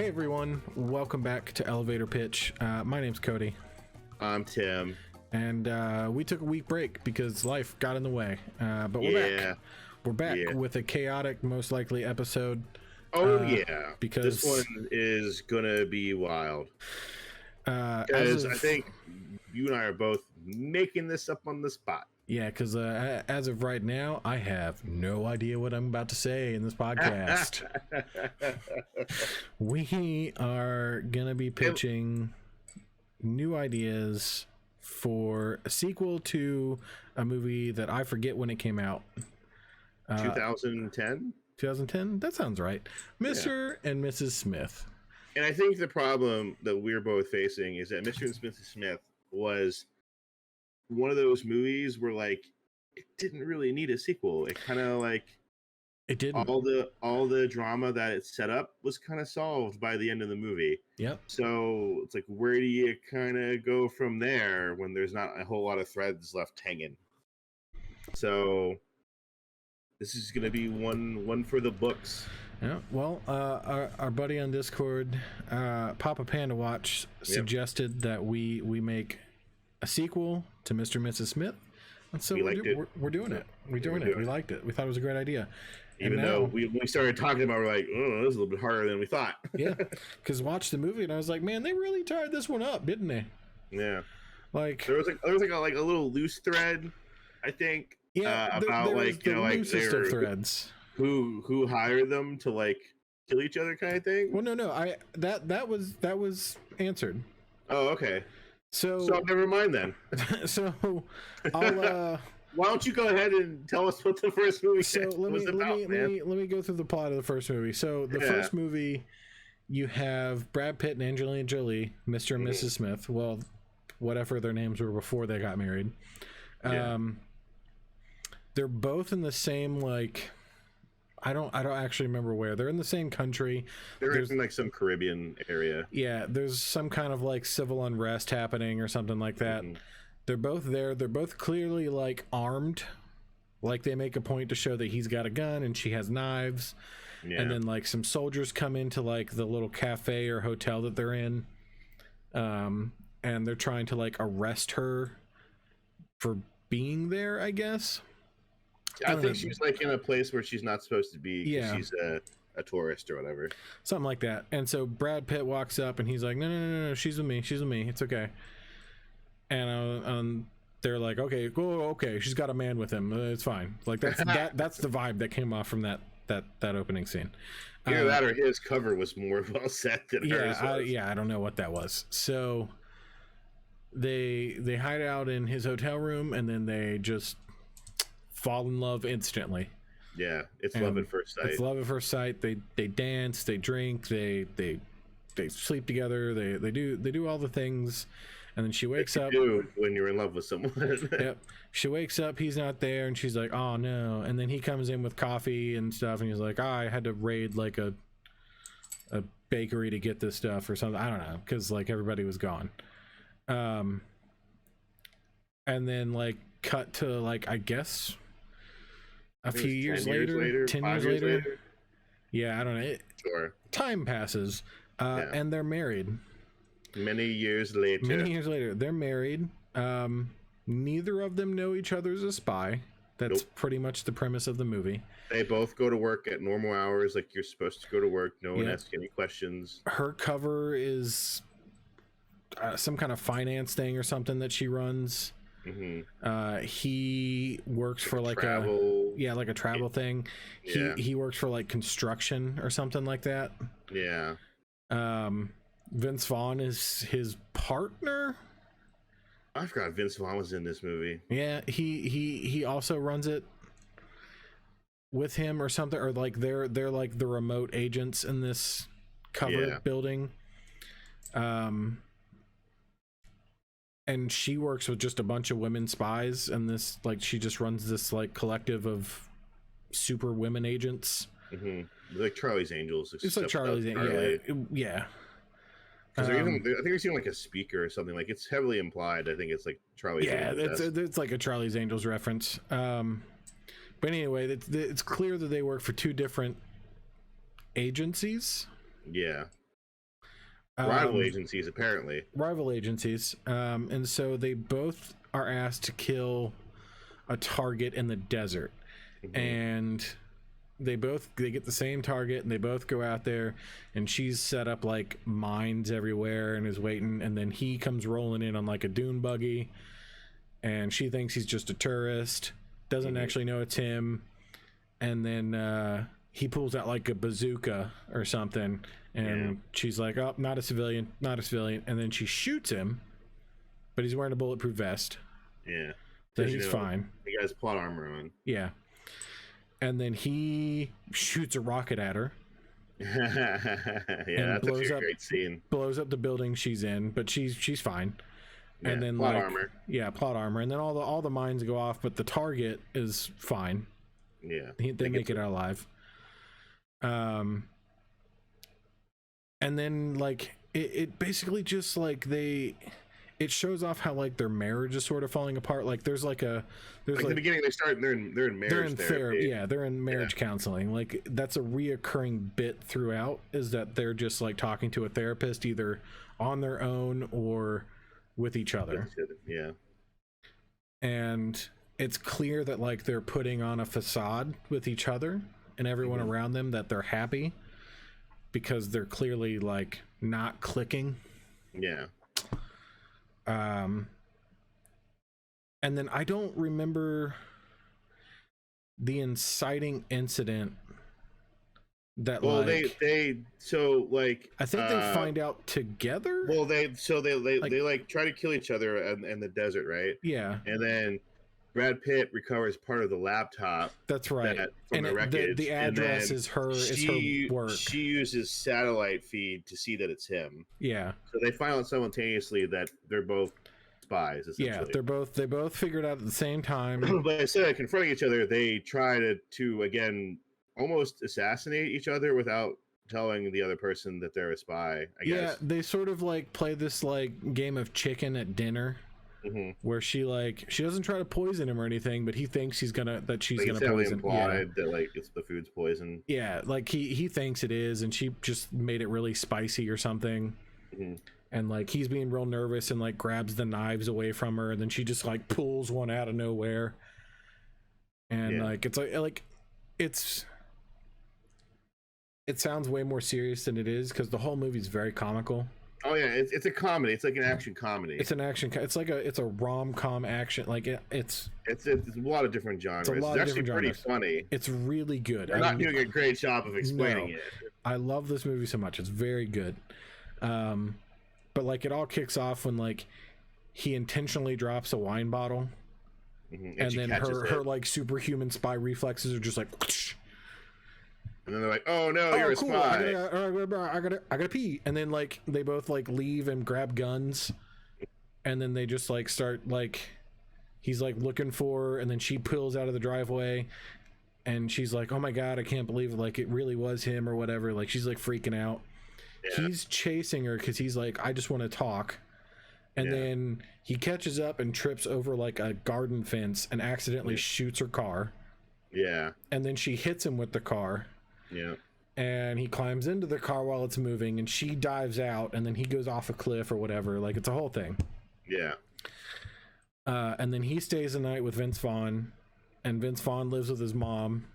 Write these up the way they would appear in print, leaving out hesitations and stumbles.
Hey everyone, welcome back to Elevator Pitch. My name's Cody, I'm Tim. and we took a week break because life got in the way. But we're back. We're back with a chaotic, most likely episode. Because this one is gonna be wild. Because I think you and I are both making this up on the spot. Yeah, because as of right now, I have no idea what I'm about to say in this podcast. We are gonna be pitching new ideas for a sequel to a movie that I forget when it came out. 2010? 2010? That sounds right. Mr. and Mrs. Smith. And I think the problem that we're both facing is that Mr. and Mrs. Smith was one of those movies where, like, it didn't really need a sequel. It kind of, like, it didn't. All the drama that it set up was kind of solved by the end of the movie. Yep. So it's like, where do you kind of go from there when there's not a whole lot of threads left hanging? So this is going to be one for the books. Yeah. Well, our buddy on Discord, Papa Panda Watch, suggested that we make a sequel to Mr. and Mrs. Smith, and so we're doing it. We're doing it. We liked it. We thought it was a great idea. Even though we started talking about it, we're like, oh, this is a little bit harder than we thought. Yeah, because watched the movie and I was like, man, they really tied this one up, didn't they? Yeah. Like there was like a little loose thread, I think. Yeah, about there like, you know, like of threads. Who hired them to like kill each other, kind of thing. Well, no, that was answered. Oh, okay. So never mind then. So I'll why don't you go ahead and tell us what the first movie was about, man? Let me go through the plot of the first movie. So the first movie, you have Brad Pitt and Angelina Jolie, Mr. and Mrs. Smith. Well, whatever their names were before they got married. They're both in the same, like, I don't actually remember where. They're in the same country. They're in like some Caribbean area. Yeah, there's some kind of like civil unrest happening or something like that. They're both there. They're both clearly like armed. Like they make a point to show that he's got a gun and she has knives. Yeah. And then like some soldiers come into like the little cafe or hotel that they're in. And they're trying to like arrest her for being there, I guess. I think she's like in a place where she's not supposed to be. Yeah, she's a tourist or whatever, something like that. And so Brad Pitt walks up and he's like, no, she's with me, it's okay. And they're like, okay, she's got a man with him, it's fine. Like that's the vibe that came off from that opening scene. Either that or his cover was more well set than hers was. I don't know what that was. So they hide out in his hotel room and then they just fall in love instantly. Yeah, it's love at first sight. It's love at first sight. They dance, they drink, they sleep together, they do all the things, and then she wakes up. Do when you're in love with someone. Yep. She wakes up, he's not there, and she's like, oh no. And then he comes in with coffee and stuff, and he's like, I had to raid like a bakery to get this stuff or something. I don't know, because like everybody was gone. And then like cut to like, I guess a few years later, 10 years later. Yeah, I don't know. Sure. Time passes, and they're married. Many years later, they're married. Neither of them know each other as a spy. That's pretty much the premise of the movie. They both go to work at normal hours, like you're supposed to go to work. No one asks any questions. Her cover is some kind of finance thing or something that she runs. He works for like travel. Like a travel thing. He works for like construction or something like that. Yeah. Vince Vaughn is his partner. I forgot Vince Vaughn was in this movie. Yeah, he also runs it with him or something, or like they're like the remote agents in this covered building. And she works with just a bunch of women spies, and this like she just runs this like collective of super women agents. Like Charlie's Angels. It's like Charlie's Angels. Yeah. I think we've seen like a speaker or something. Like it's heavily implied. I think it's like Charlie's Angels. Yeah, it's like a Charlie's Angels reference. But anyway, it's clear that they work for two different agencies. Yeah. Rival agencies, apparently. Rival agencies. And so they both are asked to kill a target in the desert. And they get the same target, and they both go out there, and she's set up like mines everywhere and is waiting, and then he comes rolling in on like a dune buggy, and she thinks he's just a tourist, doesn't actually know it's him, and then he pulls out like a bazooka or something, and she's like, oh, not a civilian, and then she shoots him, but he's wearing a bulletproof vest, so he's fine. He got his plot armor on. And then he shoots a rocket at her. That's a great scene. Blows up the building she's in, but she's fine. And then plot armor. Plot armor. And then all the mines go off, but the target is fine. They make it out alive. And then like it basically just like it shows off how like their marriage is sort of falling apart. Like there's like in the beginning they're in marriage therapy. They're in marriage counseling. Like that's a reoccurring bit throughout, is that they're just like talking to a therapist either on their own or with each other. And it's clear that like they're putting on a facade with each other and everyone around them that they're happy, because they're clearly like not clicking. And then I don't remember the inciting incident that I think they find out together. Well, they try to kill each other in the desert, right? And then Brad Pitt recovers part of the laptop. That's right. From the wreckage. The address is her work. She uses satellite feed to see that it's him. So they find out simultaneously that they're both spies. They both figured out at the same time. But instead of confronting each other, they try to again almost assassinate each other without telling the other person that they're a spy. I guess. They sort of like play this like game of chicken at dinner. Where she doesn't try to poison him or anything, but he thinks she's gonna poison. Implied that like it's the food's poison. Like he thinks it is, and she just made it really spicy or something. And like he's being real nervous and like grabs the knives away from her, and then she just like pulls one out of nowhere. And like it's like it sounds way more serious than it is, because the whole movie's very comical. Oh yeah, it's a comedy. It's like an action comedy. It's a rom-com action. Like it's a lot of different genres. It's actually pretty funny. It's really good. They're not doing a great job of explaining it. I love this movie so much. It's very good. But like it all kicks off when like he intentionally drops a wine bottle, and then her like superhuman spy reflexes are just like. And then they're like, "Oh no, you're a spy!" I gotta pee. And then like they both like leave and grab guns, and then they just like start like he's like looking for her, and then she pulls out of the driveway, and she's like, "Oh my god, I can't believe it! Like it really was him or whatever." Like she's like freaking out. He's chasing her because he's like, "I just want to talk," and then he catches up and trips over like a garden fence and accidentally shoots her car. And then she hits him with the car. And he climbs into the car while it's moving, and she dives out, and then he goes off a cliff or whatever. Like it's a whole thing. And then he stays the night with Vince Vaughn, and Vince Vaughn lives with his mom.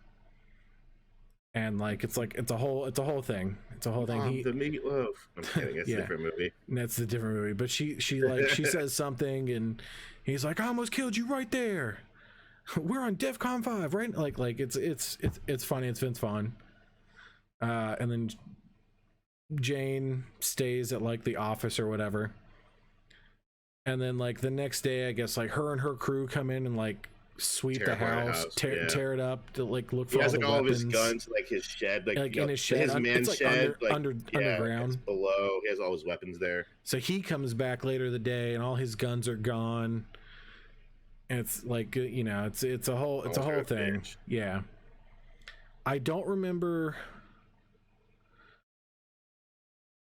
And like it's a whole thing. It's a whole thing. The meatloaf. I'm kidding. It's a different movie. That's a different movie. But she says something, and he's like, "I almost killed you right there. We're on DEFCON 5, right?" Like it's funny. It's Vince Vaughn. And then Jane stays at like the office or whatever, and then like the next day I guess like her and her crew come in and like sweep the house, tear it up to like look for all the weapons. All of his guns, like his shed, like in his shed, his man's shed, underground. It's below. He has all his weapons there. So he comes back later the day, and all his guns are gone. And it's like it's a whole thing. Yeah, I don't remember.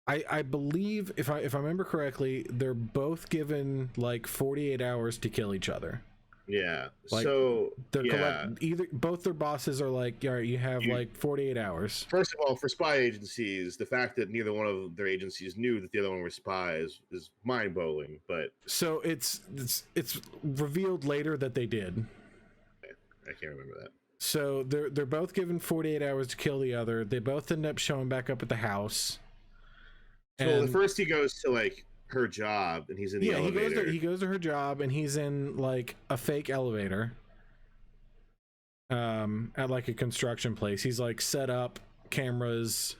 I believe if I remember correctly, they're both given like 48 hours to kill each other. Yeah. Like, So they're yeah. either both their bosses are like, all right, you have like 48 hours. First of all, for spy agencies, the fact that neither one of their agencies knew that the other one were spies is mind-blowing. But So it's revealed later that they did. I can't remember that. So they're both given 48 hours to kill the other. They both end up showing back up at the house. So the first he goes to like her job, and he's in the elevator. He goes to her job, and he's in like a fake elevator. At like a construction place. He's like set up cameras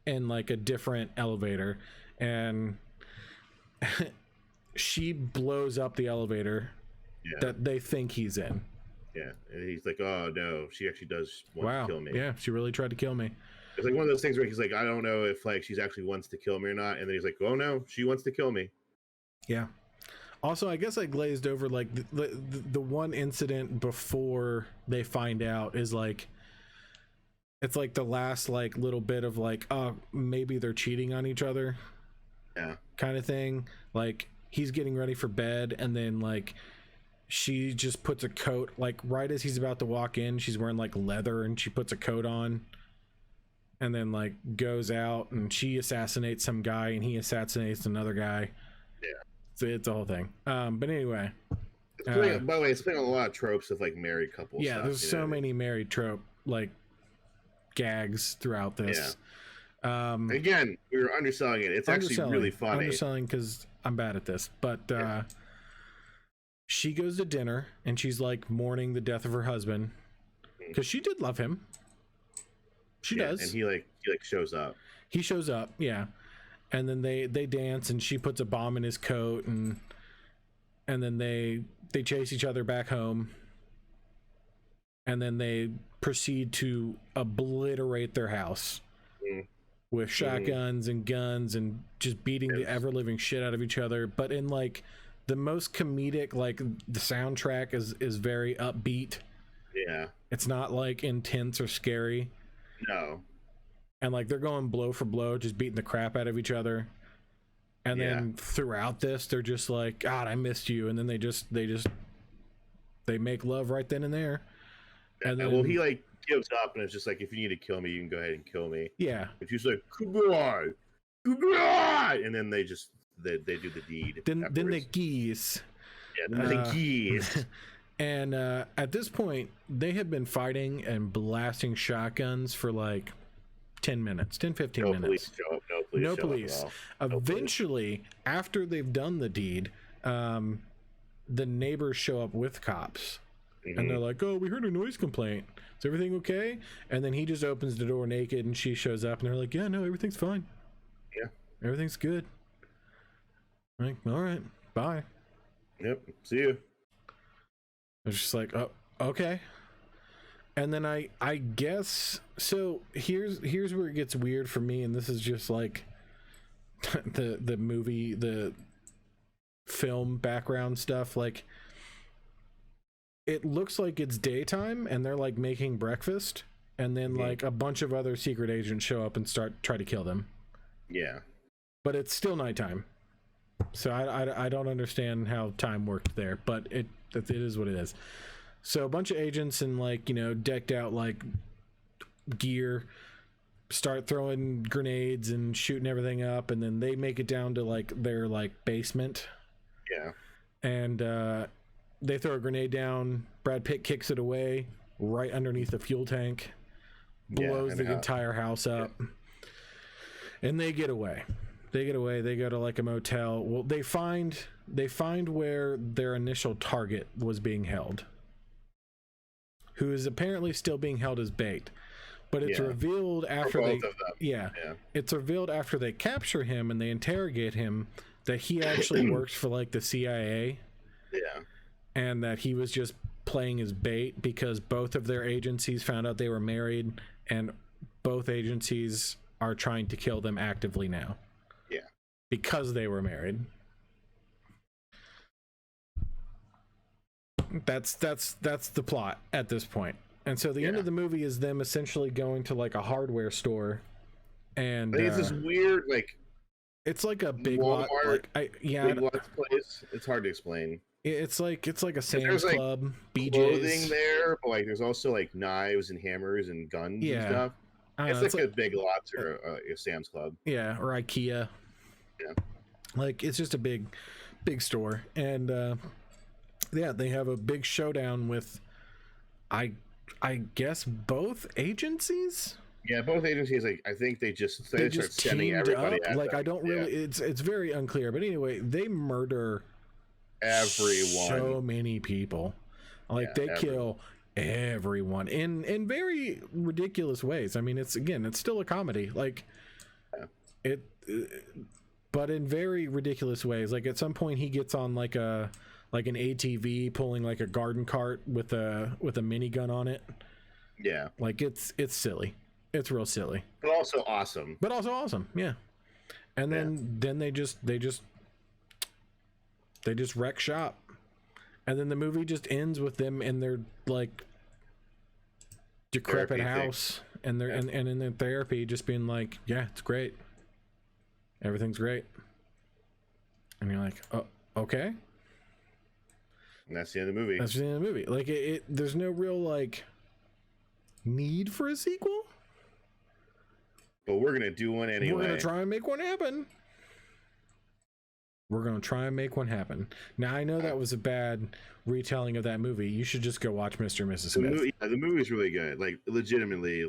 in like a different elevator, and she blows up the elevator that they think he's in. Yeah, and he's like, "Oh no, she actually does want to kill me." Yeah, she really tried to kill me. It's like one of those things where he's like, "I don't know if like she's actually wants to kill me or not," and then he's like, "Oh no, she wants to kill me." Yeah. Also, I guess I glazed over like the one incident before they find out is like, it's like the last like little bit of like, oh, maybe they're cheating on each other, kind of thing. Like he's getting ready for bed, and then like she just puts a coat, like right as he's about to walk in, she's wearing like leather, and she puts a coat on, and then like goes out, and she assassinates some guy, and he assassinates another guy. It's a whole thing. But anyway, by the way, it's playing a lot of tropes of like married couples. Yeah, there's so many married trope like gags throughout this. Again, we were underselling it. It's actually really funny. Underselling because I'm bad at this. But she goes to dinner, and she's like mourning the death of her husband because she did love him. She does, and he shows up. He shows up, yeah. And then they dance, and she puts a bomb in his coat, and then they chase each other back home, and then they proceed to obliterate their house with shotguns and guns and just beating the ever-living shit out of each other, but in like the most comedic, like the soundtrack is very upbeat. Yeah, it's not like intense or scary. No. And like they're going blow for blow, just beating the crap out of each other. And then throughout this, they're just like, God, I missed you. And then they make love right then and there. And then, well, he like gives up, and it's just like, if you need to kill me, you can go ahead and kill me. Yeah. But she's like, goodbye, and then they do the deed. Then they geese. Yeah, then they geese. And at this point, they have been fighting and blasting shotguns for like 10 minutes, 10-15 minutes. Police show up, no police. Eventually, after they've done the deed, the neighbors show up with cops. And they're like, oh, we heard a noise complaint. Is everything okay? And then he just opens the door naked, and she shows up, and they're like, yeah, no, everything's fine. Yeah. Everything's good. Like, all right, bye. Yep, see you. It's just like, oh, okay. And then I guess so. Here's where it gets weird for me, and this is just like the movie, the film background stuff. Like, it looks like it's daytime, and they're like making breakfast, and then like a bunch of other secret agents show up and try to kill them. Yeah, but it's still nighttime, so I don't understand how time worked there, but it is what it is. So a bunch of agents in like, you know, decked out like gear start throwing grenades and shooting everything up, and then they make it down to like their like basement. Yeah. And they throw a grenade down. Brad Pitt kicks it away right underneath the fuel tank, blows the entire house up. And they get away. They go to like a motel. Well, they find where their initial target was being held, who is apparently still being held as bait. But it's revealed after it's revealed after they capture him and they interrogate him that he actually works for like the CIA. Yeah. And that he was just playing as bait because both of their agencies found out they were married, and both agencies are trying to kill them actively now. Yeah. Because they were married. That's the plot at this point. And so the end of the movie is them essentially going to like a hardware store, and it's this weird like it's like a big Walmart, lot, like, big Lots place. It's hard to explain. It's like a Sam's there's, like, Club, clothing BJ's. there, but like there's also like knives and hammers and guns and Yeah, stuff. I don't It's know. like a Big Lots or a Sam's Club. Yeah, or IKEA. Yeah. Like it's just a big store, and yeah, they have a big showdown with, I guess, both agencies. Yeah, both agencies. Like I think they start sending teamed everybody up. at Like them. I don't really. It's very unclear. But anyway, they murder everyone. so many people. Like they kill everyone in very ridiculous ways. I mean, it's still a comedy. Like it. But in very ridiculous ways. Like at some point he gets on like an ATV pulling like a garden cart with a minigun on it. Yeah. Like it's silly. It's real silly. But also awesome. Yeah. And then they just wreck shop. And then the movie just ends with them in their like decrepit house and they're and in their therapy just being like, yeah, it's great. Everything's great. And you're like, oh, okay. And that's the end of the movie. That's the end of the movie. Like there's no real like need for a sequel. But we're gonna do one anyway. We're gonna try and make one happen. Now I know that was a bad retelling of that movie. You should just go watch Mr. and Mrs. Smith. The movie's really good. Like legitimately,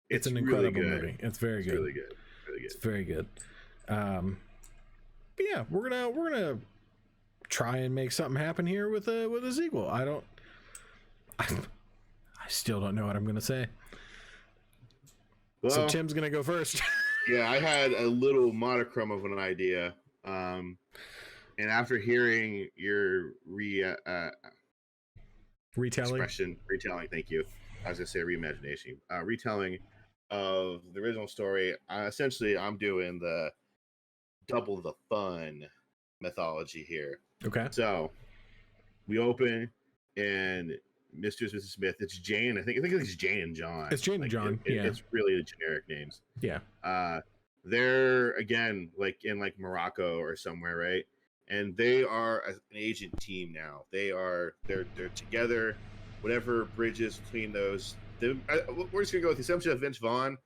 it's an incredible movie. It's very good. Really good. Really good. It's very good. But yeah, we're gonna try and make something happen here with a sequel. I still don't know what I'm gonna say. Well, so Tim's gonna go first. Yeah, I had a little monochrome of an idea, and after hearing your retelling, thank you. I was gonna say reimagination, retelling of the original story. Essentially, I'm doing the double the fun mythology here. Okay. So we open and Mr. and Mrs. Smith. It's Jane. I think it's Jane and John. It's Jane and John. Yeah. It's really the generic names. Yeah. They're again like in like Morocco or somewhere, right? And they are an agent team now. They're together. Whatever bridges between those. We're just gonna go with the assumption of Vince Vaughn.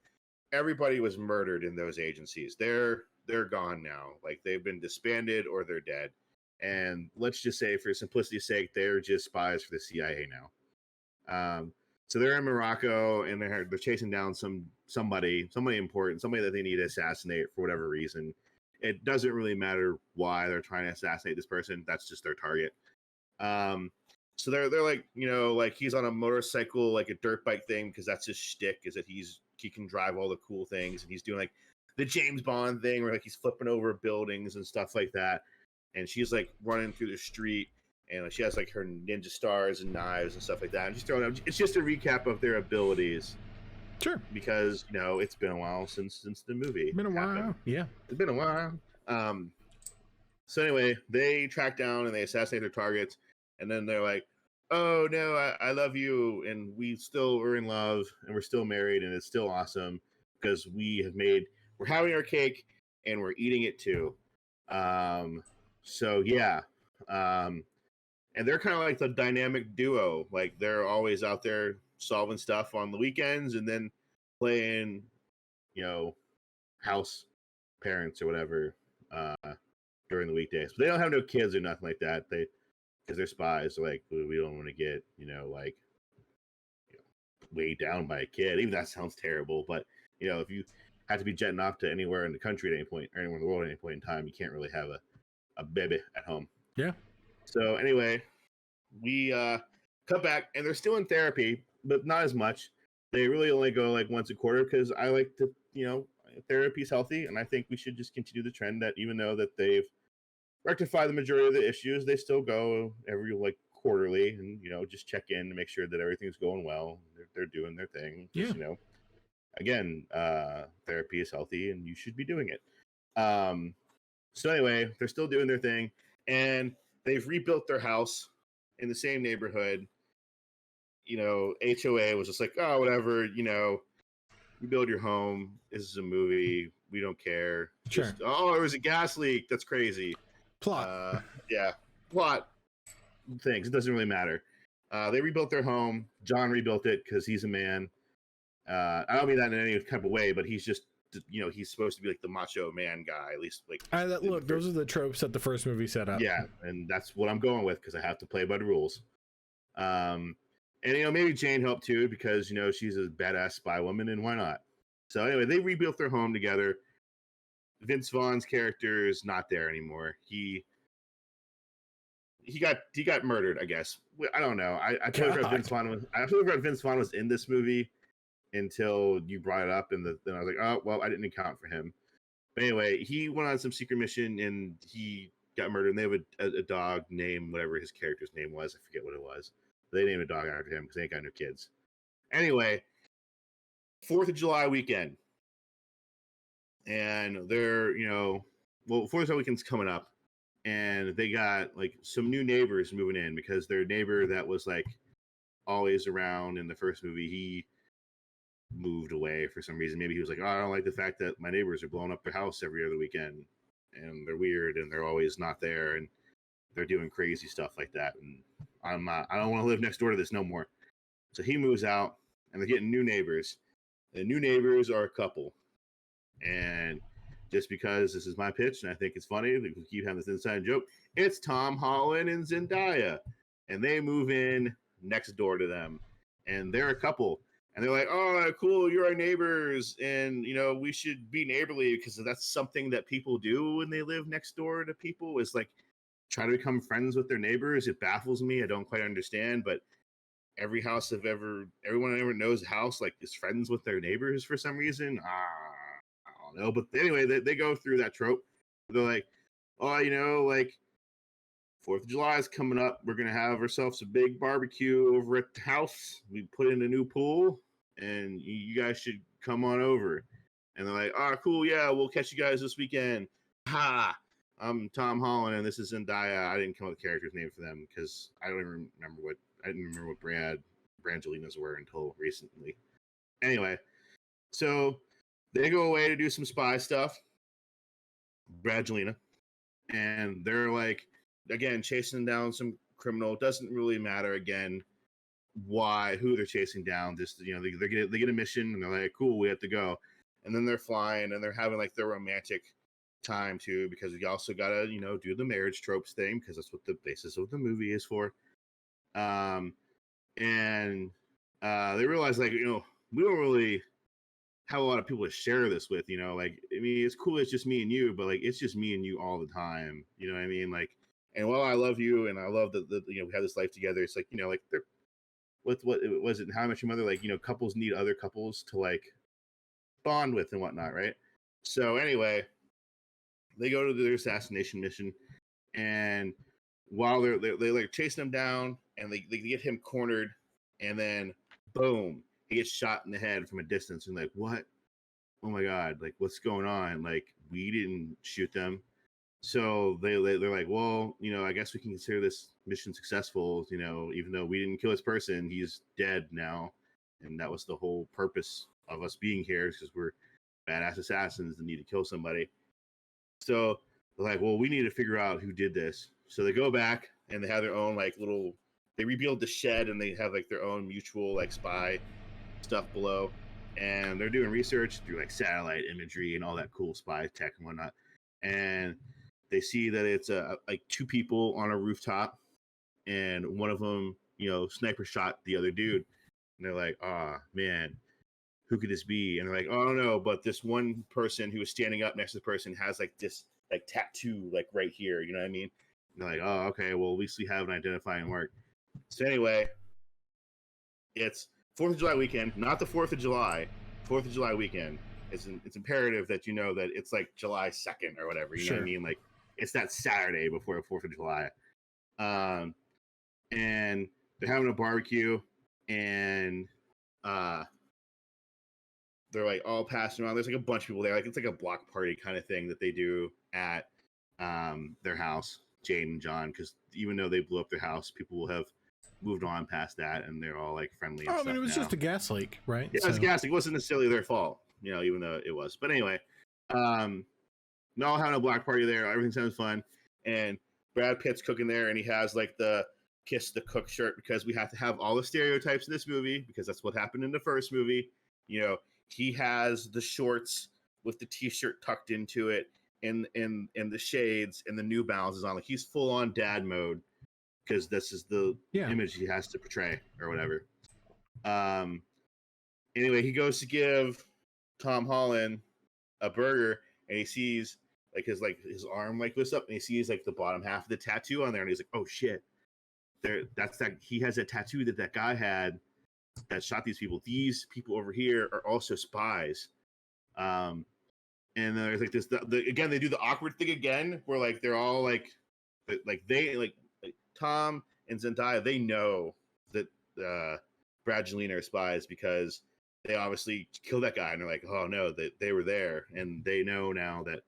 Everybody was murdered in those agencies. They're gone now. Like they've been disbanded or they're dead. And let's just say, for simplicity's sake, they're just spies for the CIA now. So they're in Morocco and they're chasing down somebody important, somebody that they need to assassinate for whatever reason. It doesn't really matter why they're trying to assassinate this person. That's just their target. So they're like, like he's on a motorcycle, like a dirt bike thing, because that's his shtick, is that he can drive all the cool things, and he's doing like the James Bond thing where like he's flipping over buildings and stuff like that. And she's like running through the street, and she has like her ninja stars and knives and stuff like that. And she's throwing up. It's just a recap of their abilities. Sure. Because it's been a while since the movie. It's been a while. Yeah. It's been a while. So anyway, they track down and they assassinate their targets, and then they're like, "Oh no, I love you, and we still are in love, and we're still married, and it's still awesome because we're having our cake and we're eating it too." So yeah, and they're kind of like the dynamic duo. Like they're always out there solving stuff on the weekends and then playing, house parents or whatever during the weekdays. But they don't have no kids or nothing like that. Because they're spies. They're like, we don't want to get weighed down by a kid. Even that sounds terrible. But if you have to be jetting off to anywhere in the country at any point or anywhere in the world at any point in time, you can't really have a baby at home. Yeah. So anyway, we cut back and they're still in therapy, but not as much. They really only go like once a quarter because I like to, therapy's healthy, and I think we should just continue the trend that even though that they've rectified the majority of the issues, they still go every like quarterly and just check in to make sure that everything's going well. They're doing their thing. Yeah. Again, therapy is healthy and you should be doing it. So anyway, they're still doing their thing, and they've rebuilt their house in the same neighborhood. HOA was just like, oh, whatever, you build your home. This is a movie. We don't care. Sure. Just, oh, there was a gas leak. That's crazy. Plot. Yeah. Plot. things. It doesn't really matter. They rebuilt their home. John rebuilt it because he's a man. I don't mean that in any type of way, but he's just, he's supposed to be like the macho man guy, at least like. Look, those are the tropes that the first movie set up. Yeah, and that's what I'm going with because I have to play by the rules. And maybe Jane helped too because she's a badass spy woman, and why not? So anyway, they rebuilt their home together. Vince Vaughn's character is not there anymore. He got murdered, I guess. I don't know. I totally forgot Vince Vaughn was in this movie until you brought it up, and then I was like, oh well, I didn't account for him. But anyway, he went on some secret mission and he got murdered. And they have a dog named whatever his character's name was. I forget what it was. They named a dog after him because they ain't got no kids. Anyway, 4th of July weekend, and they're 4th of July weekend's coming up. And they got like some new neighbors moving in because their neighbor that was like always around in the first movie, he moved away for some reason. Maybe he was like, oh, I don't like the fact that my neighbors are blowing up their house every other weekend and they're weird and they're always not there and they're doing crazy stuff like that. And I don't want to live next door to this no more. So he moves out and they're getting new neighbors. The new neighbors are a couple. And just because this is my pitch and I think it's funny, we keep having this inside joke, it's Tom Holland and Zendaya. And they move in next door to them. And they're a couple. And they're like, oh, cool, you're our neighbors. And, we should be neighborly because that's something that people do when they live next door to people is like try to become friends with their neighbors. It baffles me. I don't quite understand. But everyone I ever knows a house like is friends with their neighbors for some reason. I don't know. But anyway, they go through that trope. They're like, oh, 4th of July is coming up. We're going to have ourselves a big barbecue over at the house. We put in a new pool, and you guys should come on over. And they're like, oh, cool, yeah, we'll catch you guys this weekend. Ha! I'm Tom Holland, and this is Zendaya. I didn't come up with a character's name for them because I didn't remember what Brangelinas were until recently. Anyway, so they go away to do some spy stuff. Brangelina. And they're like, again, chasing down some criminal. It doesn't really matter again who they're chasing down. Just they get a mission and they're like, cool, we have to go. And then they're flying and they're having like their romantic time too, because we also gotta do the marriage tropes thing because that's what the basis of the movie is for. And they realize like we don't really have a lot of people to share this with. It's cool, it's just me and you, but like it's just me and you all the time. You know what I mean? Like. And while I love you and I love that we have this life together, it's like like what was it? How I Met Your Mother? Like couples need other couples to like bond with and whatnot, right? So anyway, they go to their assassination mission, and while they're like chasing him down, and they get him cornered, and then boom, he gets shot in the head from a distance, and like what? Oh my god! Like what's going on? Like we didn't shoot them. So they're like, well, I guess we can consider this mission successful, even though we didn't kill this person, he's dead now. And that was the whole purpose of us being here, because we're badass assassins that need to kill somebody. So they're like, well, we need to figure out who did this. So they go back and they have their own they rebuild the shed and they have like their own mutual like spy stuff below. And they're doing research through like satellite imagery and all that cool spy tech and whatnot. And they see that it's like two people on a rooftop, and one of them, sniper shot the other dude. And they're like, "Ah, man, who could this be?" And they're like, "Oh, I don't know, but this one person who was standing up next to the person has like this like tattoo like right here. You know what I mean?" And they're like, "Oh, okay. Well, at least we have an identifying mark." So anyway, it's 4th of July weekend, not the 4th of July. 4th of July weekend. It's imperative that that it's like July 2nd or whatever. You know what I mean? Like. It's that Saturday before the 4th of July. And they're having a barbecue, and they're like all passing around. There's like a bunch of people there. Like it's like a block party kind of thing that they do at their house, Jane and John, because even though they blew up their house, people will have moved on past that, and they're all like friendly. And it was just a gas leak, right? Yeah, it was a gas leak. It wasn't necessarily their fault, even though it was. But anyway, they're all having a black party there. Everything sounds fun. And Brad Pitt's cooking there, and he has like the kiss the cook shirt because we have to have all the stereotypes in this movie because that's what happened in the first movie. You know, he has the shorts with the t-shirt tucked into it and the shades and the New Balances on. Like he's full on dad mode because this is the image he has to portray or whatever. Anyway, he goes to give Tom Holland a burger and he sees like his arm like lifts up and he sees like the bottom half of the tattoo on there and he's like, oh shit. He has a tattoo that guy had that shot these people. These people over here are also spies. And then there's like this again, they do the awkward thing again where like they're all like Tom and Zendaya, they know that Brad and Jelena are spies because they obviously killed that guy and they're like, oh no, that they were there and they know now that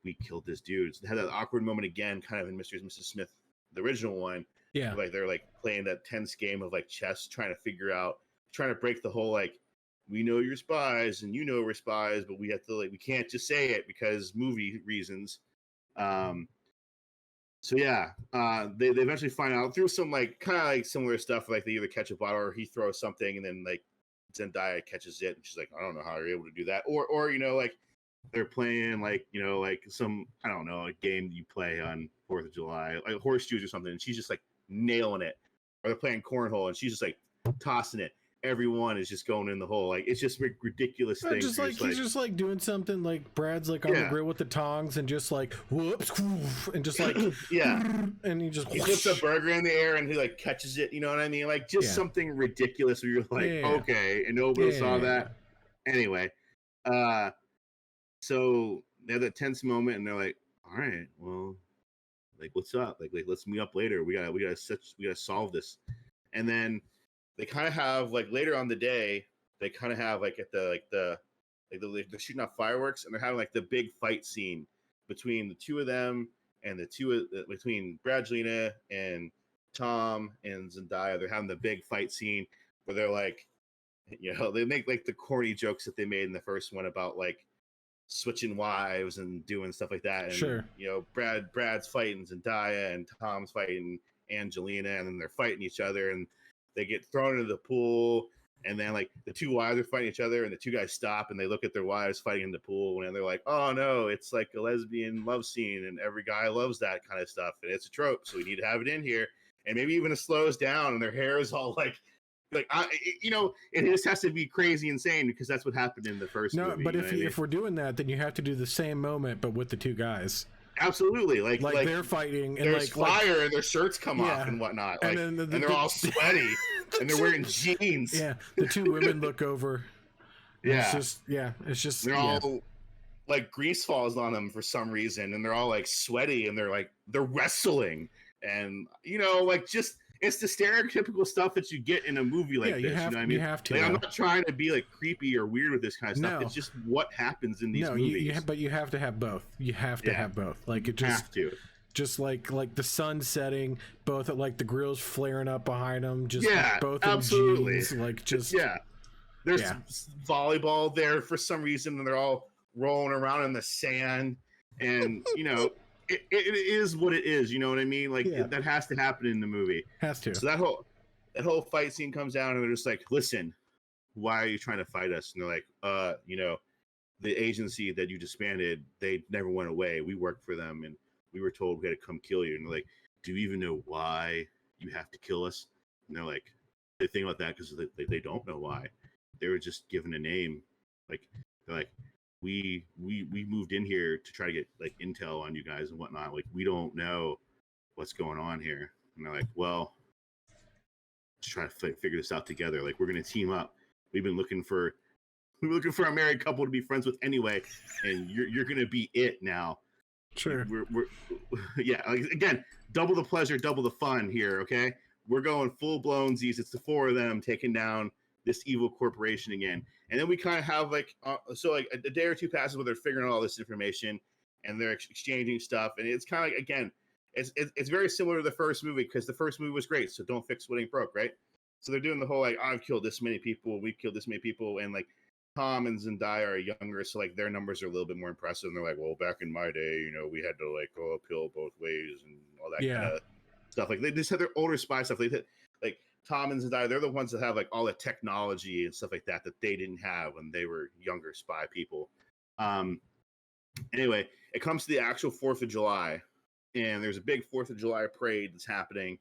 we killed this dude. So they had that awkward moment again, kind of in Mr. and Mrs. Smith, the original one. Yeah. Like they're like playing that tense game of like chess, trying to break the whole like, we know you're spies and you know we're spies, but we have to like, we can't just say it because movie reasons. So yeah, they eventually find out through some like kind of like similar stuff, like they either catch a bottle or he throws something and then like Zendaya catches it and she's like, I don't know how you're able to do that. Or you know, like they're playing like, you know, like some, I don't know, a game that you play on 4th of July, like horseshoes or something, and she's just like nailing it. Or they're playing cornhole and she's just like tossing it. Everyone is just going in the hole. Like it's just ridiculous things. Just like he's just like doing something like Brad's like on the grill with the tongs and just like whoops and just like and he flips a burger in the air and he like catches it. You know what I mean? Like just something ridiculous where you're like, okay, and nobody saw that. Anyway, so they have that tense moment and they're like, all right, well, like what's up? Like let's meet up later. We gotta solve this. And then they kind of have like later on the day, they kind of have like at they're shooting off fireworks and they're having like the big fight scene between the two of them and between Brad, Jelena and Tom and Zendaya. They're having the big fight scene where they're like, you know, they make like the corny jokes that they made in the first one about like switching wives and doing stuff like that. And, you know, Brad's fighting Zendaya and Tom's fighting Angelina, and then they're fighting each other and they get thrown into the pool, and then like the two wives are fighting each other, and the two guys stop and they look at their wives fighting in the pool, and they're like, "Oh no, it's like a lesbian love scene, and every guy loves that kind of stuff, and it's a trope, so we need to have it in here." And maybe even it slows down, and their hair is all like, you know, it just has to be crazy insane because that's what happened in the first movie. But if we're doing that, then you have to do the same moment, but with the two guys. Absolutely, like they're fighting, and there's fire, and their shirts come off and whatnot, like, and they're all sweaty, and they're wearing jeans. Yeah, the two women look over. It's just they're all like grease falls on them for some reason, and they're all like sweaty, and they're wrestling, and you know, like just. It's the stereotypical stuff that you get in a movie like this. You know what I mean? You have to. Like, I'm not trying to be like creepy or weird with this kind of stuff. It's just what happens in these movies. But you have to have both. You have to have both. Like it just have to. Just like the sun setting, both at like the grills flaring up behind them. Just both absolutely. In jeans, like just There's volleyball there for some reason, and they're all rolling around in the sand, and you know. It is what it is, you know what I mean? Like that has to happen in the movie. Has to. So that whole fight scene comes down, and they're just like, "Listen, why are you trying to fight us?" And they're like, you know, the agency that you disbanded, they never went away. We worked for them, and we were told we had to come kill you." And they're like, "Do you even know why you have to kill us?" And they're like, they think about that because they don't know why. They were just given a name. Like they're like. We moved in here to try to get like intel on you guys and whatnot. Like we don't know what's going on here. And they're like, well, let's try to figure this out together. Like we're gonna team up. We've been looking for a married couple to be friends with anyway, and you're gonna be it now. Sure. We're like, again, double the pleasure, double the fun here. Okay, we're going full blown Z's. It's the four of them taking down this evil corporation again. And then we kind of have like a day or two passes where they're figuring out all this information and they're exchanging stuff, and it's kind of like, again, it's very similar to the first movie because the first movie was great, so don't fix what ain't broke, right? So they're doing the whole like, I've killed this many people, we've killed this many people, and like Tom and Zendaya are younger, so like their numbers are a little bit more impressive, and they're like, well, back in my day, you know, we had to like go uphill both ways and all that kind of stuff. Like they just have their older spy stuff. Like Tom and Zendaya, they're the ones that have like all the technology and stuff like that they didn't have when they were younger spy people. Anyway, it comes to the actual 4th of July, and there's a big 4th of July parade that's happening,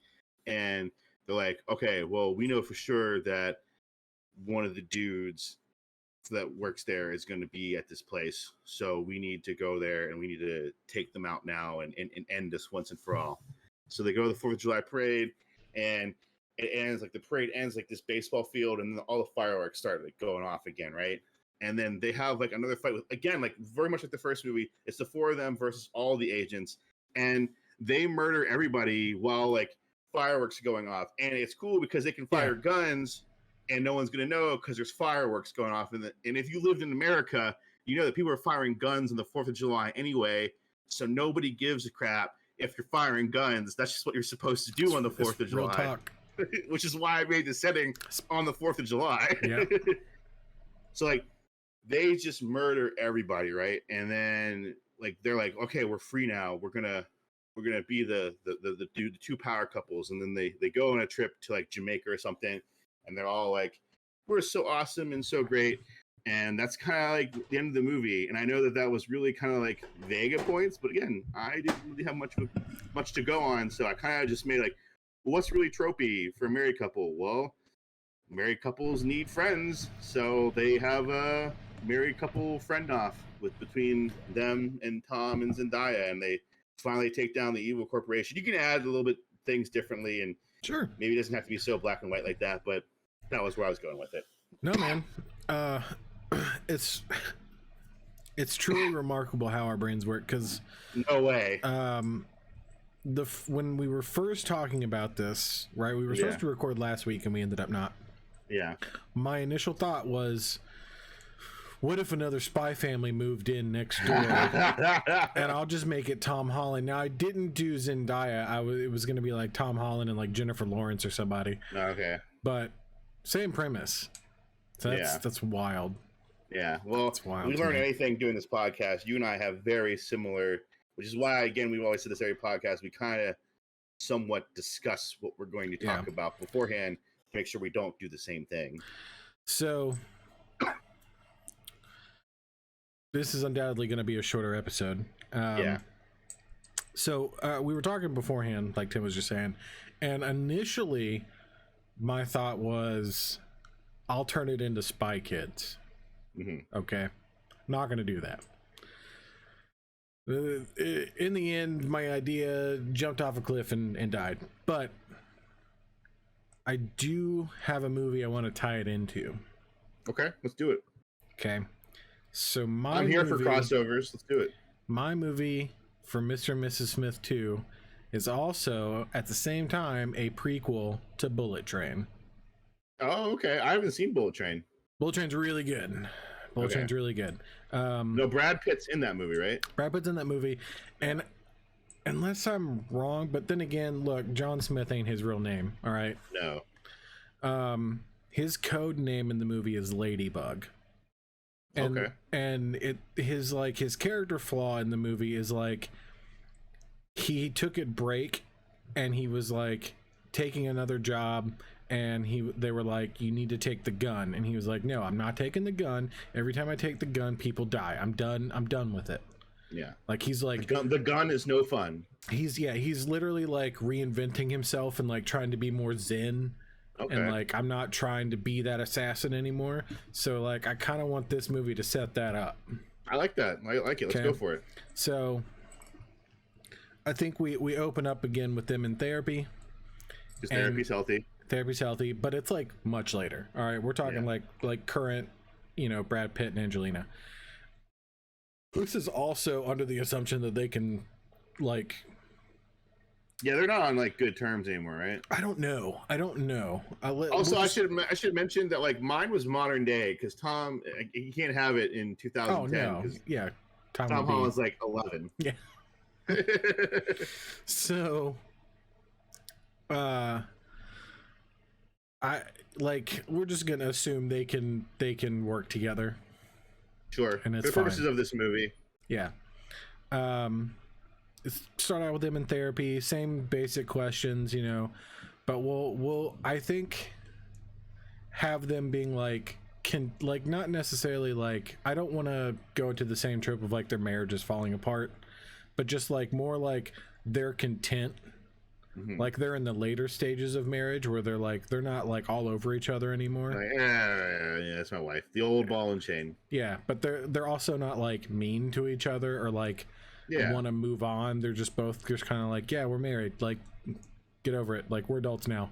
and they're like, okay, well, we know for sure that one of the dudes that works there is going to be at this place, so we need to go there and we need to take them out now and end this once and for all. So they go to the 4th of July parade, and it ends like the parade ends like this baseball field, and then all the fireworks start like going off again, right? And then they have like another fight with, again, like very much like the first movie. It's the 4 of them versus all the agents, and they murder everybody while like fireworks are going off. And it's cool because they can fire guns, and no one's gonna know because there's fireworks going off. And if you lived in America, you know that people are firing guns on the 4th of July anyway, so nobody gives a crap if you're firing guns. That's just what you're supposed to do on the 4th of July. Real talk. Which is why I made the setting on the 4th of July. Yeah. So like, they just murder everybody, right? And then like they're like, okay, we're free now. We're gonna be the 2 power couples, and then they go on a trip to like Jamaica or something, and they're all like, we're so awesome and so great. And that's kind of like the end of the movie. And I know that was really kind of like vague at points, but again, I didn't really have much to go on, so I kind of just made like, well, what's really tropey for a married couple? Well, married couples need friends, so they have a married couple friend off between them and Tom and Zendaya, and they finally take down the evil corporation. You can add a little bit things differently, and sure, maybe it doesn't have to be so black and white like that, but that was where I was going with it. No, man, it's truly remarkable how our brains work, because no way. When we were first talking about this, right, we were supposed to record last week and we ended up not. Yeah. My initial thought was, what if another spy family moved in next door and I'll just make it Tom Holland? Now, I didn't do Zendaya. It was going to be like Tom Holland and like Jennifer Lawrence or somebody. Okay. But same premise. So that's wild. Yeah. Well, we learn anything doing this podcast. You and I have very similar, which is why, again, we've always said this every podcast, we kind of somewhat discuss what we're going to talk about beforehand to make sure we don't do the same thing. So this is undoubtedly going to be a shorter episode. So we were talking beforehand, like Tim was just saying, and initially my thought was, I'll turn it into Spy Kids. Mm-hmm. Okay. Not going to do that. In the end, my idea jumped off a cliff and died. But I do have a movie I want to tie it into. Okay, let's do it. Okay. So I'm here for crossovers. Let's do it. My movie for Mr. and Mrs. Smith 2 is also, at the same time, a prequel to Bullet Train. Oh, okay. I haven't seen Bullet Train. Bullet Train's really good. Bullet Train's really good. No, Brad Pitt's in that movie, right? Brad Pitt's in that movie. And unless I'm wrong, but then again, look, John Smith ain't his real name, all right? No. His code name in the movie is Ladybug. And, and his character flaw in the movie is like, he took a break and he was like taking another job, and they were like, you need to take the gun, and he was like, no, I'm not taking the gun. Every time I take the gun, people die. I'm done with it. Yeah. Like, he's like, the gun is no fun. He's literally like reinventing himself and like trying to be more zen. Okay. And like, I'm not trying to be that assassin anymore. So like, I kind of want this movie to set that up. I like that. I like it. Let's go for it. So I think we open up again with them in therapy. Because therapy's healthy. Therapy's healthy, but it's like much later. All right. We're talking like current, Brad Pitt and Angelina. This is also under the assumption that they can like, yeah, they're not on like good terms anymore, right? I don't know. Also, I should mention that like mine was modern day, because Tom, he can't have it in 2010. Oh no, yeah, Tom Holland's like 11. Yeah. So, we're just gonna assume they can work together. Sure. And it's for the purposes of this movie. Yeah. start out with them in therapy, same basic questions, you know, but we'll I think have them being like like not necessarily like, I don't want to go into the same trope of like their marriage is falling apart, but just like more like they're content. Like they're in the later stages of marriage where they're like, they're not like all over each other anymore. Like, yeah, that's my wife. The old ball and chain. Yeah, but they're also not like mean to each other or like want to move on. They're just both just kind of like, yeah, we're married. Like, get over it. Like, we're adults now.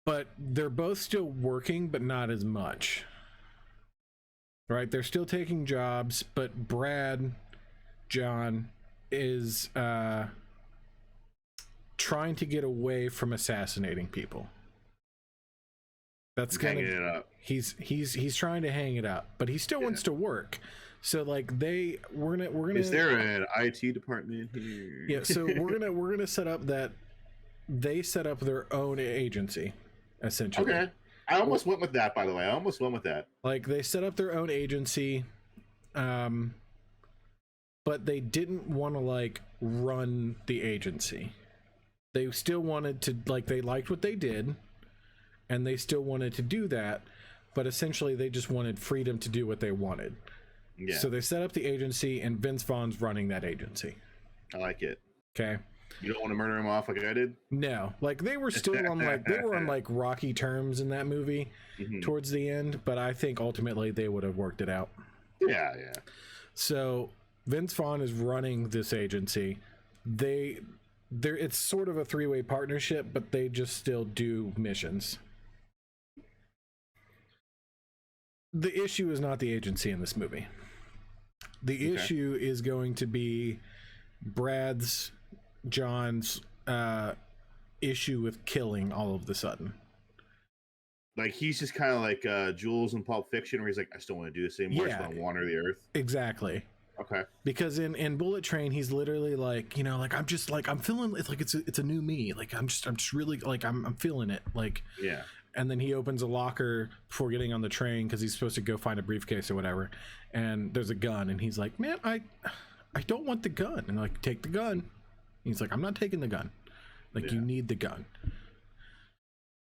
But they're both still working, but not as much. Right? They're still taking jobs, but John is trying to get away from assassinating people. That's hanging it up. He's trying to hang it up, but he still wants to work. So like we're gonna. Is there an IT department here? Yeah. So we're gonna set up that they set up their own agency, essentially. Okay. I almost went with that, by the way. I almost went with that. Like they set up their own agency, but they didn't want to like run the agency. They still wanted to, like, they liked what they did and they still wanted to do that, but essentially they just wanted freedom to do what they wanted. Yeah. So they set up the agency and Vince Vaughn's running that agency. I like it. Okay. You don't want to murder him off like I did? No. Like they were still on like, they were on like rocky terms in that movie towards the end, but I think ultimately they would have worked it out. Yeah, yeah. So Vince Vaughn is running this agency. It's sort of a three-way partnership, but they just still do missions. The issue is not the agency in this movie. The issue is going to be John's issue with killing all of the sudden. Like he's just kind of like Jules in Pulp Fiction, where he's like, I still want to do this anymore. I just want to wander the earth. Exactly. Okay. Because in Bullet Train, he's literally like, you know, like I'm feeling it's like it's a new me. Like I'm just really like I'm feeling it. Like yeah. And then he opens a locker before getting on the train because he's supposed to go find a briefcase or whatever. And there's a gun, and he's like, man, I don't want the gun. And like, take the gun. And he's like, I'm not taking the gun. Like you need the gun.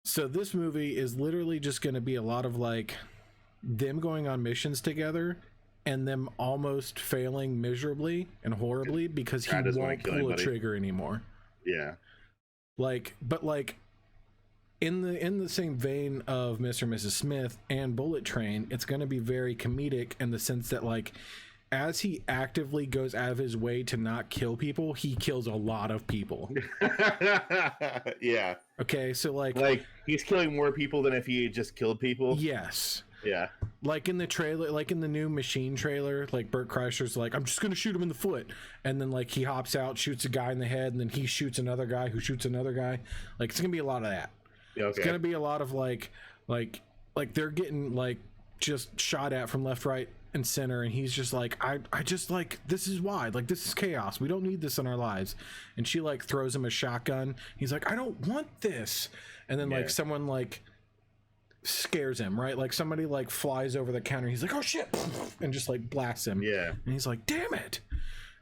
So this movie is literally just going to be a lot of like them going on missions together and them almost failing miserably and horribly because he won't pull a trigger anymore. Yeah. Like, but like in the same vein of Mr. and Mrs. Smith and Bullet Train, it's going to be very comedic in the sense that like as he actively goes out of his way to not kill people, he kills a lot of people. Yeah. Okay, so like he's killing more people than if he had just killed people. Yes. Yeah. Like in the trailer, like in the new Machine trailer, like Burt Kreischer's like, I'm just gonna shoot him in the foot, and then like he hops out, shoots a guy in the head, and then he shoots another guy who shoots another guy. Like it's gonna be a lot of that. Yeah, okay. It's gonna be a lot of like they're getting like just shot at from left, right, and center, and he's just like, I just like, this is why, like this is chaos. We don't need this in our lives. And she like throws him a shotgun. He's like, I don't want this. And then like someone like scares him, right? Like somebody like flies over the counter. He's like, oh shit, and just like blasts him. Yeah. And he's like, damn it.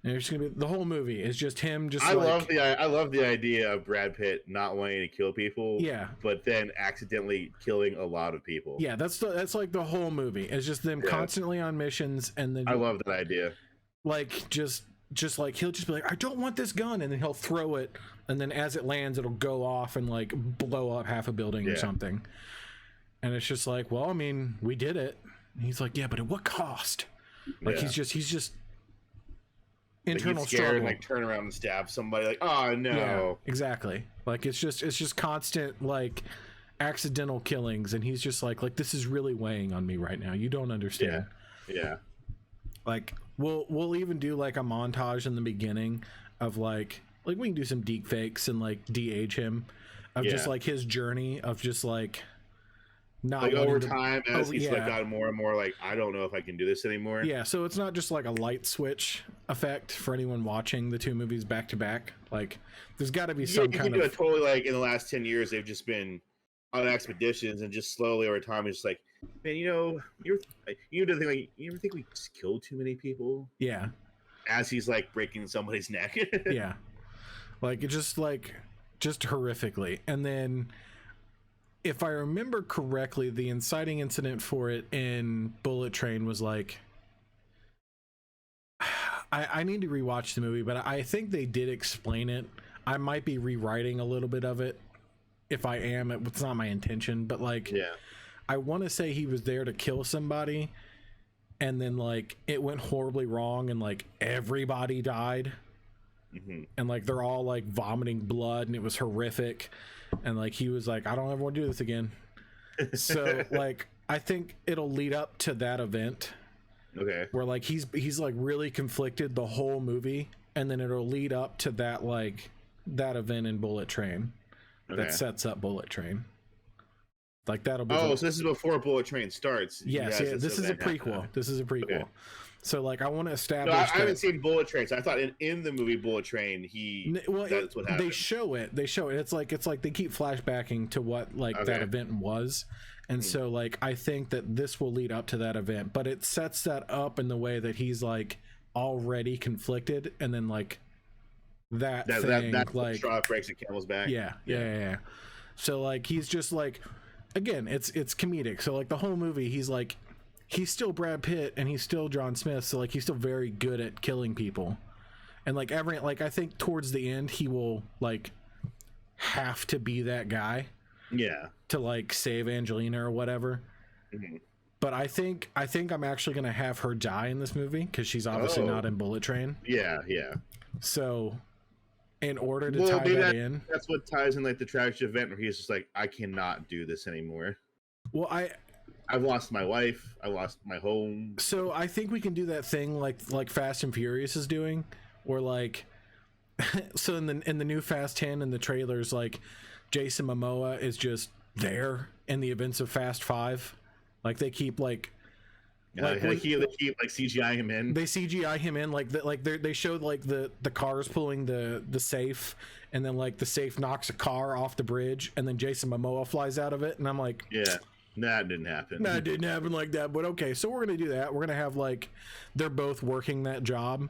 And it's gonna be the whole movie is just him. Just I love the idea of Brad Pitt not wanting to kill people. Yeah. But then accidentally killing a lot of people. Yeah, that's like the whole movie. It's just them constantly on missions, and then I love that idea. Like just like he'll just be like, I don't want this gun, and then he'll throw it, and then as it lands, it'll go off and like blow up half a building or something. And it's just like, well, I mean, we did it. And he's like, yeah, but at what cost? Like he's just internal struggle. And like turn around and stab somebody. Like, oh no. Yeah, exactly. Like it's just constant like accidental killings, and he's just like this is really weighing on me right now. You don't understand. Yeah. Like we'll even do like a montage in the beginning of like we can do some deep fakes and like de-age him of just like his journey of just like not like over time as he's like gotten more and more like, I don't know if I can do this anymore. Yeah, so it's not just like a light switch effect for anyone watching the two movies back to back. Like there's got to be some kind of totally like in the last 10 years they've just been on expeditions and just slowly over time it's just like, man, you ever think we just killed too many people? Yeah. as he's like breaking somebody's neck. Yeah, like it just horrifically. And then if I remember correctly, the inciting incident for it in Bullet Train was like, I need to rewatch the movie, but I think they did explain it. I might be rewriting a little bit of it. If I am, it's not my intention, but like, Yeah. I want to say he was there to kill somebody, and then like it went horribly wrong, and like everybody died, and like they're all like vomiting blood, and it was horrific, and like he was like, I don't ever want to do this again. So like I think it'll lead up to that event. Okay. Where like he's like really conflicted the whole movie, and then it'll lead up to that like that event in Bullet Train that sets up Bullet Train. Like that'll be. Oh, so this is before Bullet Train starts. Yes, yeah, this is a prequel. This is a prequel. Okay. So like I want to establish. No, I haven't seen Bullet Train, so I thought in the movie Bullet Train that's what happened. They show it. It's like they keep flashbacking to what like that event was. And so like I think that this will lead up to that event, but it sets that up in the way that he's like already conflicted, and then like that's like straw breaks the camel's back. Yeah. So like he's just like, again, it's comedic. So like the whole movie he's like, he's still Brad Pitt and he's still John Smith, so like he's still very good at killing people. And like I think towards the end he will like have to be that guy. Yeah. To like save Angelina or whatever. But I think I'm actually gonna have her die in this movie because she's obviously not in Bullet Train. Yeah. So in order to tie that in, that's what ties in like the tragic event where he's just like, I cannot do this anymore. Well, I've lost my wife, I lost my home. So I think we can do that thing like Fast and Furious is doing, where like so in the new Fast 10 in the trailers, like Jason Momoa is just there in the events of Fast 5. Like they keep they keep like CGI him in. They CGI him in they showed like the cars pulling the safe, and then like the safe knocks a car off the bridge, and then Jason Momoa flies out of it, and I'm like, yeah, that didn't happen. That didn't happen like that. But okay, so we're gonna do that. We're gonna have like they're both working that job.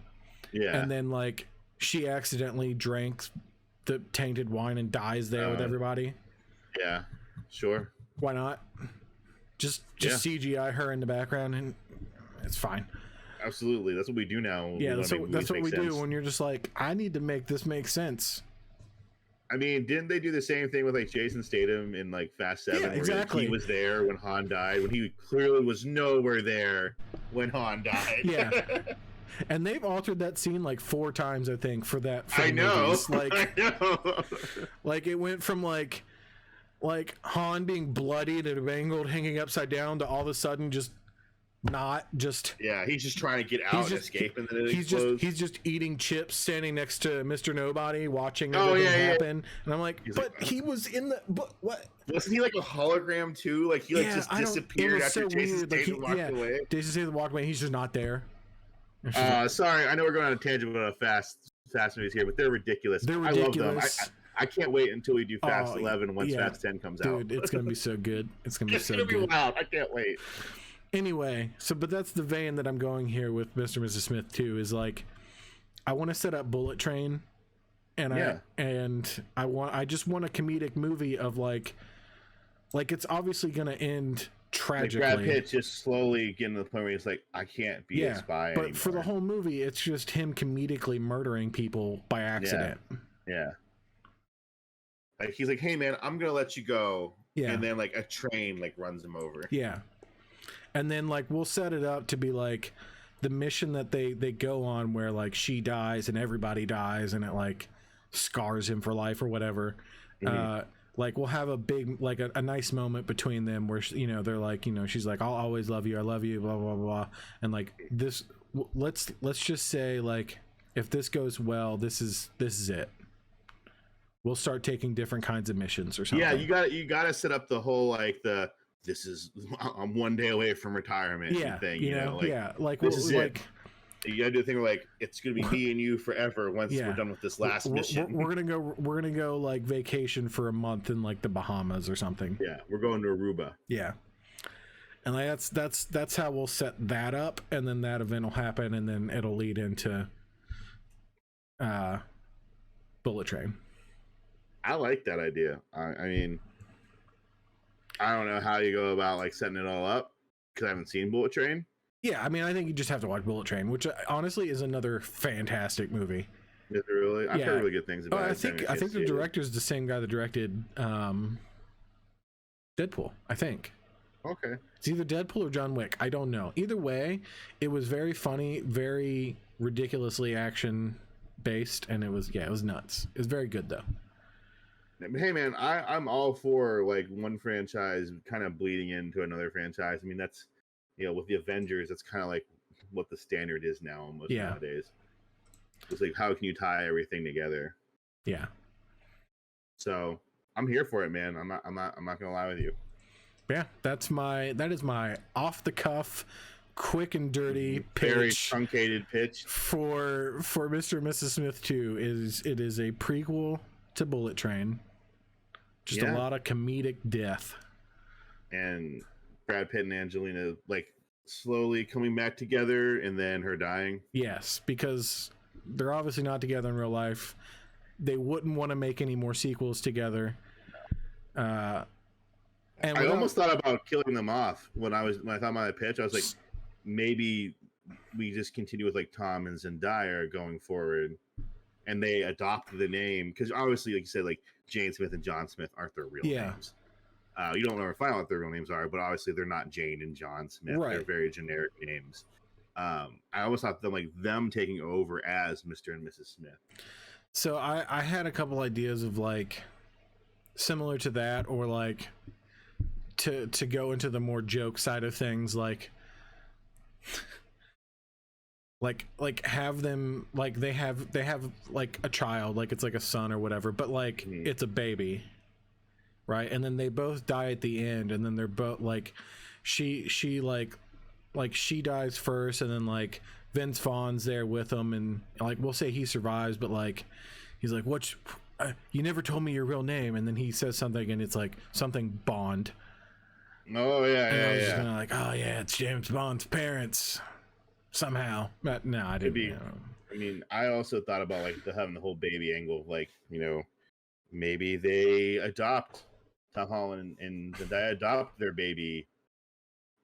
Yeah, and then like she accidentally drank the tainted wine and dies there with everybody. Yeah, sure. Why not? Just CGI her in the background and it's fine. Absolutely, that's what we do now. Yeah, that's what we do when you're just like, I need to make this make sense. I mean, didn't they do the same thing with like Jason Statham in like Fast 7? Yeah, exactly. He was there when Han died, when he clearly was nowhere there when Han died. Yeah. And they've altered that scene like 4 times, I think, for that. I know. Like, I know. Like it went from like Han being bloodied and mangled, hanging upside down, to all of a sudden just not just. Yeah, he's just trying to get out and escape, and then he's just eating chips, standing next to Mr. Nobody, watching everything happen. And I'm like, he was in the. But what? Wasn't he like a hologram too? Like he just disappeared after Jason Statham walked away. Jason Statham walked away. He's just not there. Sorry, I know we're going on a tangent about fast movies here, but they're ridiculous. I love them. I can't wait until we do Fast 11 once Fast 10 comes out. Dude, it's gonna be so good. It's gonna be so good. It's gonna be wild. I can't wait. Anyway, but that's the vein that I'm going here with Mr. and Mrs. Smith too. Is like, I want to set up Bullet Train, and I just want a comedic movie of like it's obviously gonna end tragically. Like Brad Pitt just slowly getting to the point where he's like, I can't be a spy anymore. But for the whole movie, it's just him comedically murdering people by accident. Yeah. Like he's like, hey man, I'm gonna let you go. Yeah. And then like a train like runs him over. Yeah. And then like we'll set it up to be like the mission that they go on, where like she dies and everybody dies, and it like scars him for life or whatever. Like we'll have a big like a nice moment between them where they're like, she's like, I'll always love you, I love you, blah blah blah, and like this. Let's just say like if this goes well, this is it. We'll start taking different kinds of missions or something. Yeah, you got to set up the whole like I'm one day away from retirement thing. This is it. You gotta do the thing where like it's gonna be me and you forever once we're done with this last mission. We're gonna go like vacation for a month in like the Bahamas or something. Yeah, we're going to Aruba. Yeah, and like that's how we'll set that up, and then that event will happen, and then it'll lead into Bullet Train. I like that idea. I mean, I don't know how you go about like setting it all up because I haven't seen Bullet Train. Yeah, I mean, I think you just have to watch Bullet Train, which honestly is another fantastic movie. Is it really? I've Yeah. heard really good things about it. I think the director's the same guy that directed Deadpool, I think. Okay. It's either Deadpool or John Wick. I don't know. Either way, it was very funny, very ridiculously action based, and it was nuts. It was very good though. Hey man, I'm all for like one franchise kind of bleeding into another franchise. I mean, that's with the Avengers, that's kind of like what the standard is now almost nowadays. It's like, how can you tie everything together? Yeah. So I'm here for it, man. I'm not gonna lie with you. Yeah, that is my off the cuff, quick and dirty pitch. Very truncated pitch for Mr. and Mrs. Smith 2. It is a prequel to Bullet Train. Just a lot of comedic death. And Brad Pitt and Angelina like slowly coming back together and then her dying. Yes, because they're obviously not together in real life. They wouldn't want to make any more sequels together. And I almost thought about killing them off when I thought about the pitch. I was like, maybe we just continue with like Tom and Zendaya going forward, and they adopt the name because obviously, like you said, like Jane Smith and John Smith aren't their real names. You don't ever find out what their real names are, but obviously they're not Jane and John Smith. Right. They're very generic names. I almost thought them taking over as Mr. and Mrs. Smith. So I had a couple ideas of like similar to that, or like to go into the more joke side of things, like have them like they have like a child, like it's like a son or whatever, but like it's a baby, right? And then they both die at the end, and then they're both like she like she dies first, and then like Vince Vaughn's there with them, and like we'll say he survives, but like he's like, what you never told me your real name, and then he says something and it's like something Bond. Oh yeah, and I was just kind of like, oh yeah, it's James Bond's parents somehow. But no, I didn't. I mean, I also thought about like having the whole baby angle of like, maybe they adopt Tom Holland and they adopt their baby.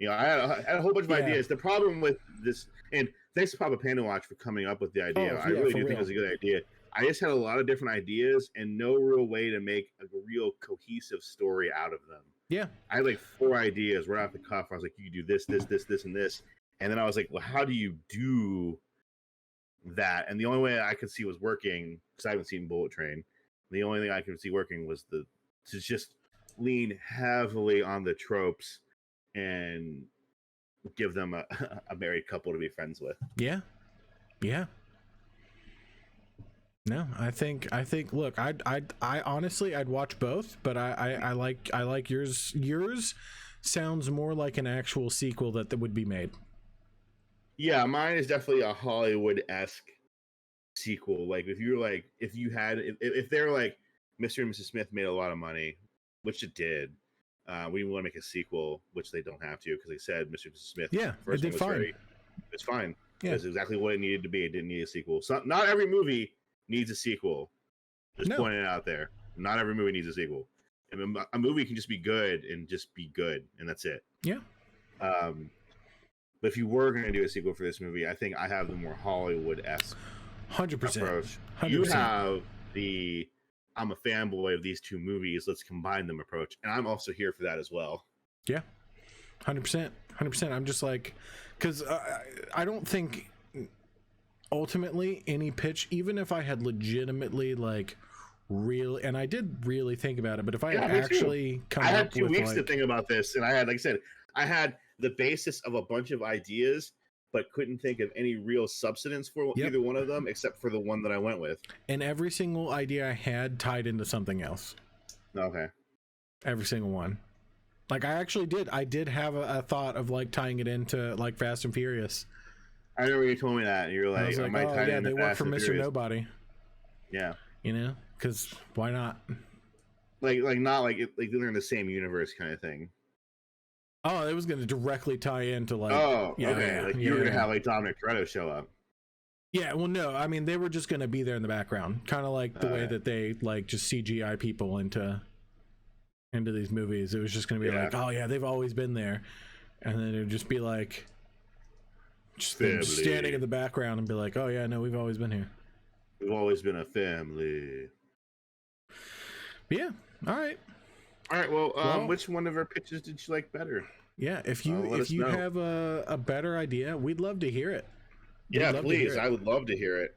I had a whole bunch of ideas. The problem with this, and thanks to Papa Panda Watch for coming up with the idea. I really do think it was a good idea. I just had a lot of different ideas and no real way to make a real cohesive story out of them. Yeah. I had like 4 ideas right off the cuff. I was like, you could do this, this, and this. And then I was like, well, how do you do that? And the only way I could see was working, because I haven't seen Bullet Train. The only thing I could see working was to just lean heavily on the tropes and give them a married couple to be friends with. Yeah. Yeah. No, I think look, I honestly I'd watch both, but I like yours. Yours sounds more like an actual sequel that would be made. Yeah, mine is definitely a Hollywood-esque sequel. Like if they're like Mr. and Mrs. Smith made a lot of money, which it did. We want to make a sequel, which they don't have to because they said Mr. and Mrs. Smith. Yeah, it did fine. It's fine. Yeah. It's exactly what it needed to be. It didn't need a sequel. So not every movie needs a sequel. Just pointing it out there. Not every movie needs a sequel. And a movie can just be good and just be good, and that's it. Yeah. But if you were going to do a sequel for this movie, I think I have the more Hollywood-esque 100% approach. 100%. You have the I'm a fanboy of these 2 movies. Let's combine them approach, and I'm also here for that as well. Yeah, 100%. I'm just like, because I don't think ultimately any pitch, even if I had legitimately like really, and I did really think about it, but if I had actually come up with, I had 2 weeks to think about this, and I had, like I said, I had the basis of a bunch of ideas, but couldn't think of any real substance for either one of them, except for the one that I went with. And every single idea I had tied into something else. Okay. Every single one. Like I did have a thought of like tying it into like Fast and Furious. I remember you told me that, and you were like, oh yeah, they work for Mr. Nobody. Yeah. Because why not? Like not like they're in the same universe kind of thing. Oh, it was going to directly tie into like. Oh, okay. Like you were going to have like Dominic Toretto show up. Yeah, well, no, I mean they were just gonna be there in the background, kind of like the way that they like just CGI people into these movies. It was just gonna be like, oh yeah, they've always been there, and then it would just be like just them standing in the background and be like, oh yeah, no, we've always been here. We've always been a family. But yeah, all right. Well, which one of our pitches did you like better? Yeah, if you have a better idea, we'd love to hear it. Yeah, please. I would love to hear it.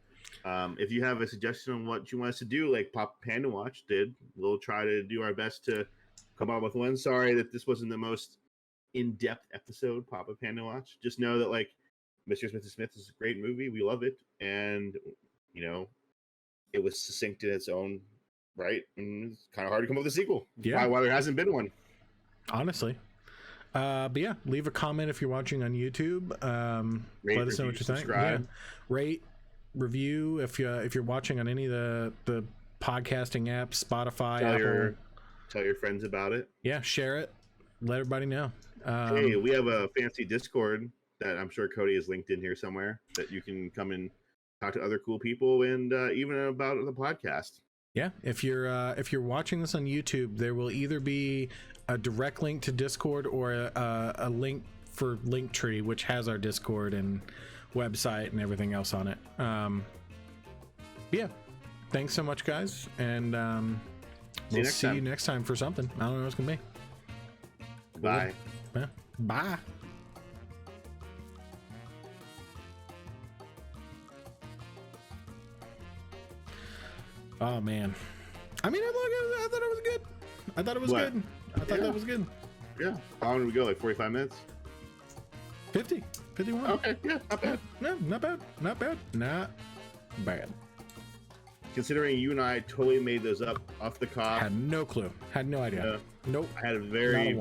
If you have a suggestion on what you want us to do, like Papa Panda Watch did, we'll try to do our best to come up with one. Sorry that this wasn't the most in-depth episode, Papa Panda Watch. Just know that, like, Mr. Smith is a great movie. We love it. And, you know, it was succinct in its own right. And it's kind of hard to come up with a sequel. Yeah. Why there hasn't been one. Honestly. But yeah, leave a comment if you're watching on YouTube. Let us know what you think. Yeah. Rate, review if you're watching on any of the podcasting apps, Spotify, Apple. Tell your friends about it. Yeah, share it. Let everybody know. Hey, we have a fancy Discord that I'm sure Cody has linked in here somewhere that you can come and talk to other cool people and even about the podcast. Yeah, if you're watching this on YouTube, there will either be a direct link to Discord or a link for Linktree, which has our Discord and website and everything else on it. Yeah, thanks so much, guys, and we'll see you next time for something. I don't know what it's gonna be. Bye. Yeah. Bye. Oh man, I mean, I thought it was good. I thought it was good. I thought that was good. Yeah. How long did we go? Like 45 minutes? 51. Okay. Yeah. Not bad. No, not bad. Not bad. Not bad. Considering you and I totally made those up off the cuff. Had no clue. Had no idea. Nope. I had a very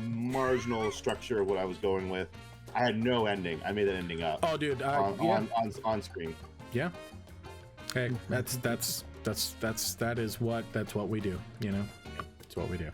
marginal structure of what I was going with. I had no ending. I made that ending up. Oh, dude. On screen. Yeah. Hey, that's what we do. You know, it's what we do.